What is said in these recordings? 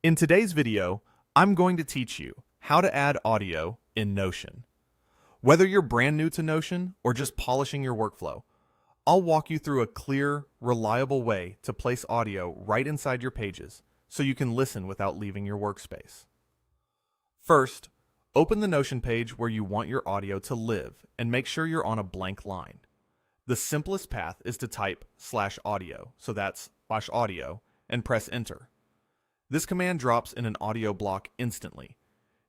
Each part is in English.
In today's video, I'm going to teach you how to add audio in Notion. Whether you're brand new to Notion or just polishing your workflow, I'll walk you through a clear, reliable way to place audio right inside your pages so you can listen without leaving your workspace. First, open the Notion page where you want your audio to live and make sure you're on a blank line. The simplest path is to type /audio, so that's /audio, and press enter. This command drops in an audio block instantly.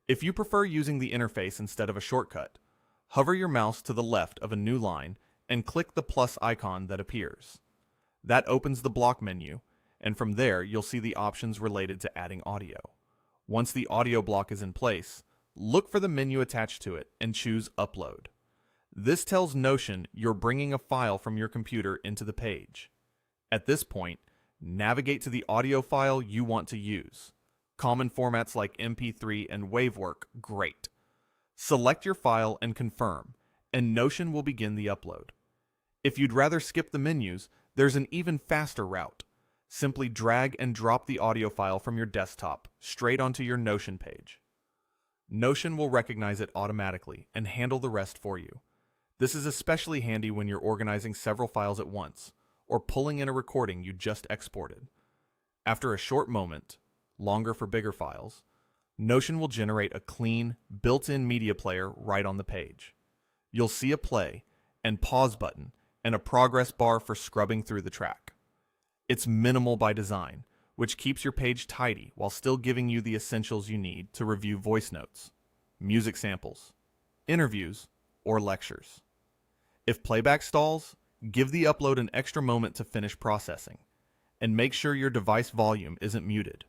If you prefer using the interface instead of a shortcut, hover your mouse to the left of a new line and click the plus icon that appears. That opens the block menu, and from there you'll see the options related to adding audio. Once the audio block is in place, look for the menu attached to it and choose Upload. This tells Notion you're bringing a file from your computer into the page. At this point, navigate to the audio file you want to use. Common formats like MP3 and WAV work great. Select your file and confirm, and Notion will begin the upload. If you'd rather skip the menus, there's an even faster route. Simply drag and drop the audio file from your desktop straight onto your Notion page. Notion will recognize it automatically and handle the rest for you. This is especially handy when you're organizing several files at once, or pulling in a recording you just exported. After a short moment, longer for bigger files, Notion will generate a clean, built-in media player right on the page. You'll see a play and pause button and a progress bar for scrubbing through the track. It's minimal by design, which keeps your page tidy while still giving you the essentials you need to review voice notes, music samples, interviews, or lectures. If playback stalls, give the upload an extra moment to finish processing, and make sure your device volume isn't muted.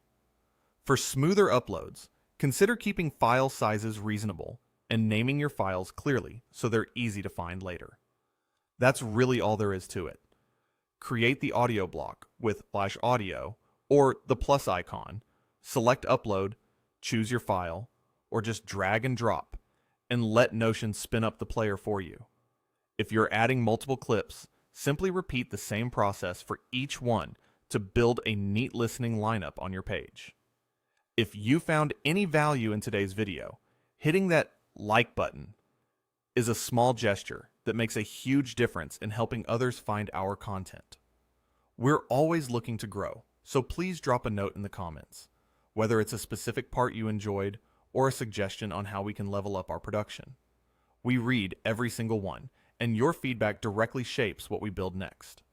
For smoother uploads, consider keeping file sizes reasonable and naming your files clearly so they're easy to find later. That's really all there is to it. Create the audio block with /audio or the plus icon, select Upload, choose your file, or just drag and drop, and let Notion spin up the player for you. If you're adding multiple clips, simply repeat the same process for each one to build a neat listening lineup on your page. If you found any value in today's video, hitting that like button is a small gesture that makes a huge difference in helping others find our content. We're always looking to grow, so please drop a note in the comments, whether it's a specific part you enjoyed or a suggestion on how we can level up our production. We read every single one, and your feedback directly shapes what we build next.